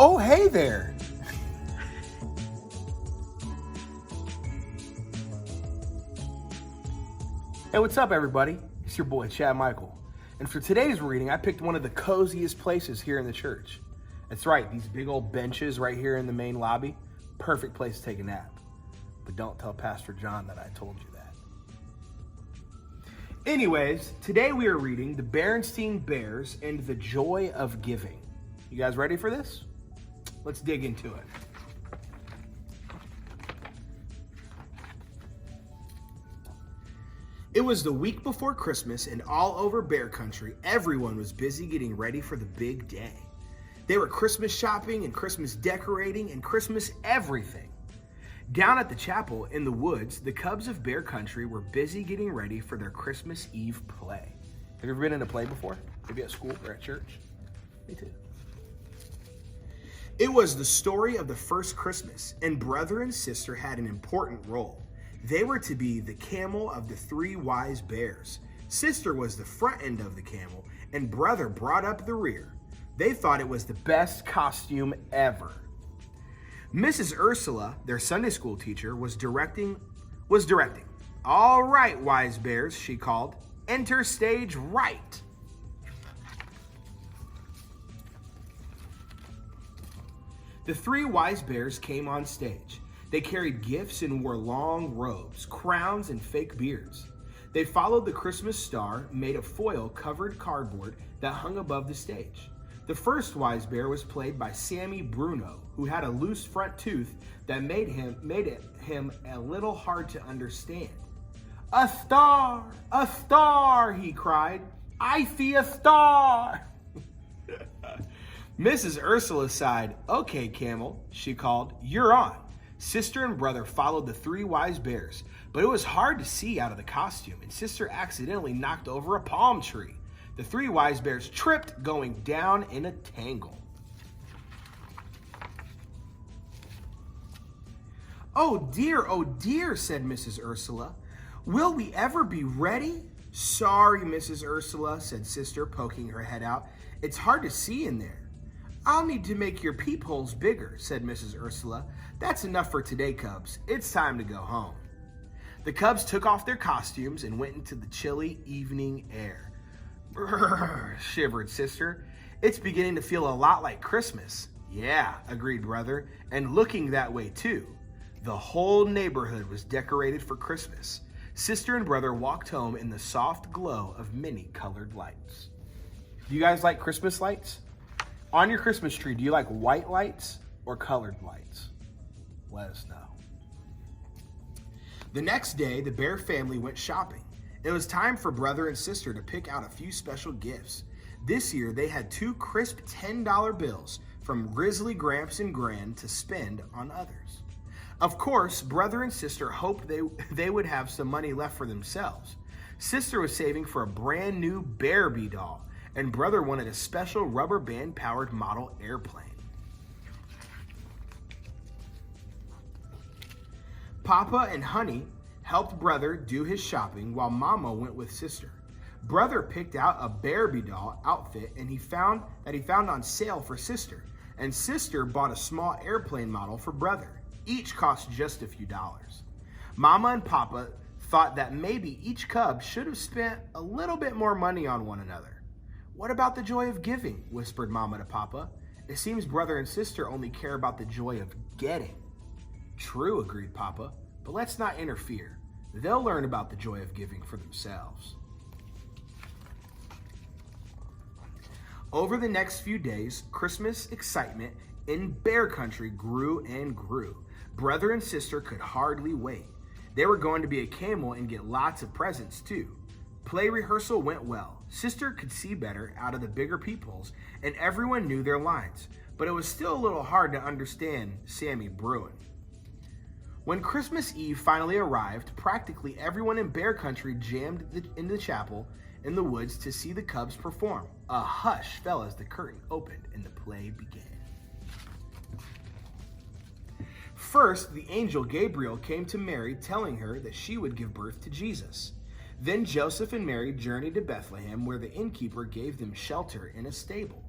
Oh, hey there. Hey, what's up, everybody? It's your boy, Chad Michael. And for today's reading, I picked one of the coziest places here in the church. That's right, these big old benches right here in the main lobby. Perfect place to take a nap. But don't tell Pastor John that I told you that. Anyways, today we are reading The Berenstain Bears and the Joy of Giving. You guys ready for this? Let's dig into it. It was the week before Christmas, and all over Bear Country, everyone was busy getting ready for the big day. They were Christmas shopping and Christmas decorating and Christmas everything. Down at the chapel in the woods, the Cubs of Bear Country were busy getting ready for their Christmas Eve play. Have you ever been in a play before? Maybe at school or at church? Me too. It was the story of the first Christmas, and brother and sister had an important role. They were to be the camel of the three wise bears. Sister was the front end of the camel, and brother brought up the rear. They thought it was the best costume ever. Mrs. Ursula, their Sunday school teacher, was directing. All right, wise bears, she called. Enter stage right. The three wise bears came on stage. They carried gifts and wore long robes, crowns, and fake beards. They followed the Christmas star made of foil-covered cardboard that hung above the stage. The first wise bear was played by Sammy Bruno, who had a loose front tooth that made him a little hard to understand. A star, he cried. I see a star. Mrs. Ursula sighed. Okay, Camel, she called. You're on. Sister and brother followed the three wise bears, but it was hard to see out of the costume, and sister accidentally knocked over a palm tree. The three wise bears tripped, going down in a tangle. Oh dear, said Mrs. Ursula. Will we ever be ready? Sorry, Mrs. Ursula, said sister, poking her head out. It's hard to see in there. I'll need to make your peepholes bigger, said Mrs. Ursula. That's enough for today, Cubs. It's time to go home. The Cubs took off their costumes and went into the chilly evening air. Brrr, shivered sister. It's beginning to feel a lot like Christmas. Yeah, agreed brother, and looking that way too. The whole neighborhood was decorated for Christmas. Sister and brother walked home in the soft glow of many colored lights. Do you guys like Christmas lights? On your Christmas tree, do you like white lights or colored lights? Let us know. The next day, the Bear family went shopping. It was time for brother and sister to pick out a few special gifts. This year, they had 2 crisp $10 bills from Grizzly Gramps and Gran to spend on others. Of course, brother and sister hoped they would have some money left for themselves. Sister was saving for a brand new Bearbie doll, and brother wanted a special rubber band powered model airplane. Papa and Honey helped brother do his shopping while Mama went with sister. Brother picked out a Bearbie doll outfit and he found on sale for sister, and sister bought a small airplane model for brother. Each cost just a few dollars. Mama and Papa thought that maybe each cub should have spent a little bit more money on one another. What about the joy of giving? Whispered Mama to Papa. It seems brother and sister only care about the joy of getting. True, agreed Papa, but let's not interfere. They'll learn about the joy of giving for themselves. Over the next few days, Christmas excitement in Bear Country grew and grew. Brother and sister could hardly wait. They were going to be a camel and get lots of presents too. Play rehearsal went well. Sister could see better out of the bigger peepholes, and everyone knew their lines, but it was still a little hard to understand Sammy Bruin. When Christmas Eve finally arrived, practically everyone in Bear Country jammed in the chapel in the woods to see the Cubs perform. A hush fell as the curtain opened and the play began. First, the angel Gabriel came to Mary, telling her that she would give birth to Jesus. Then Joseph and Mary journeyed to Bethlehem, where the innkeeper gave them shelter in a stable.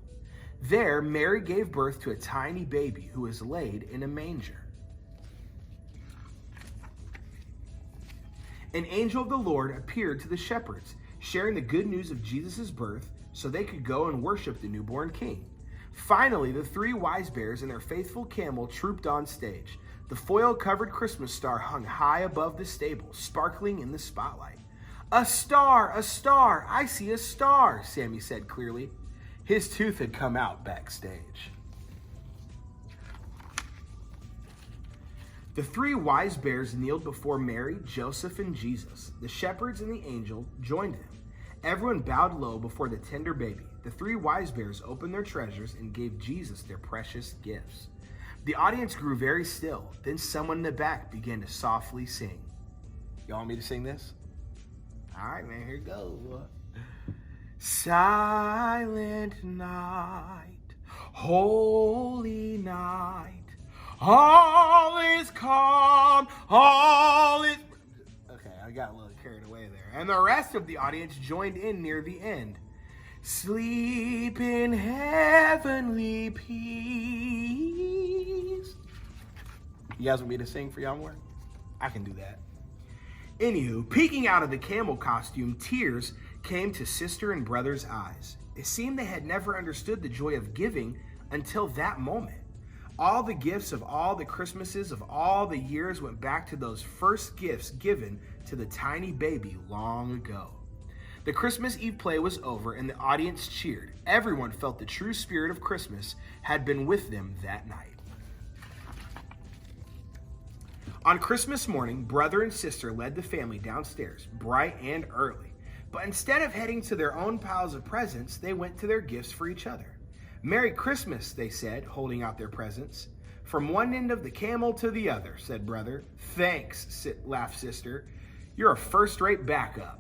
There, Mary gave birth to a tiny baby who was laid in a manger. An angel of the Lord appeared to the shepherds, sharing the good news of Jesus' birth so they could go and worship the newborn king. Finally, the three wise bears and their faithful camel trooped on stage. The foil-covered Christmas star hung high above the stable, sparkling in the spotlight. A star, I see a star, Sammy said clearly. His tooth had come out backstage. The three wise bears kneeled before Mary, Joseph, and Jesus. The shepherds and the angel joined them. Everyone bowed low before the tender baby. The three wise bears opened their treasures and gave Jesus their precious gifts. The audience grew very still. Then someone in the back began to softly sing. Y'all want me to sing this? All right, man, here it goes. Silent night, holy night, all is calm, all is... Okay, I got a little carried away there. And the rest of the audience joined in near the end. Sleep in heavenly peace. You guys want me to sing for y'all more? I can do that. Anywho, peeking out of the camel costume, tears came to sister and brother's eyes. It seemed they had never understood the joy of giving until that moment. All the gifts of all the Christmases of all the years went back to those first gifts given to the tiny baby long ago. The Christmas Eve play was over and the audience cheered. Everyone felt the true spirit of Christmas had been with them that night. On Christmas morning, brother and sister led the family downstairs, bright and early. But instead of heading to their own piles of presents, they went to their gifts for each other. Merry Christmas, they said, holding out their presents. From one end of the camel to the other, said brother. Thanks, laughed sister. You're a first-rate backup.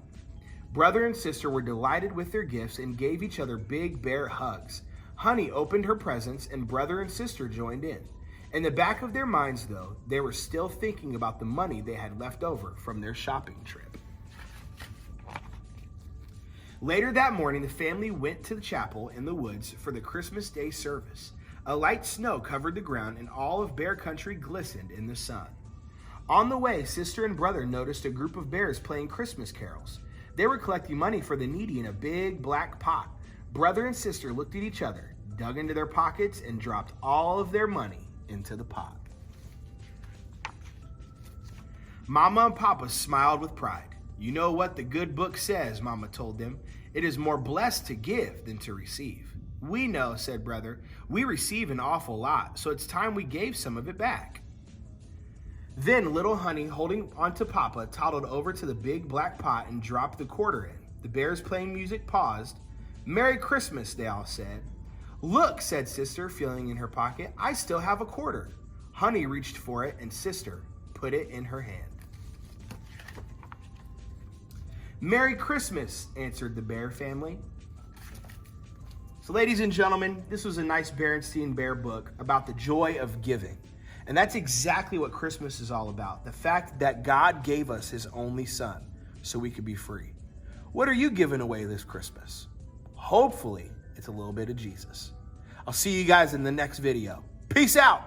Brother and sister were delighted with their gifts and gave each other big bear hugs. Honey opened her presents and brother and sister joined in. In the back of their minds, though, they were still thinking about the money they had left over from their shopping trip. Later that morning, the family went to the chapel in the woods for the Christmas Day service. A light snow covered the ground and all of Bear Country glistened in the sun. On the way, sister and brother noticed a group of bears playing Christmas carols. They were collecting money for the needy in a big black pot. Brother and sister looked at each other, dug into their pockets, and dropped all of their money into the pot. Mama and Papa smiled with pride. You know what the good book says, Mama told them. It is more blessed to give than to receive. We know, said brother. We receive an awful lot, so it's time we gave some of it back. Then little Honey, holding onto Papa, toddled over to the big black pot and dropped the quarter in. The bears playing music paused. Merry Christmas, they all said. Look, said sister, feeling in her pocket. I still have a quarter. Honey reached for it, and sister put it in her hand. Merry Christmas, answered the bear family. So ladies and gentlemen, this was a nice Berenstein Bear book about the joy of giving. And that's exactly what Christmas is all about. The fact that God gave us his only son so we could be free. What are you giving away this Christmas? Hopefully, it's a little bit of Jesus. I'll see you guys in the next video. Peace out.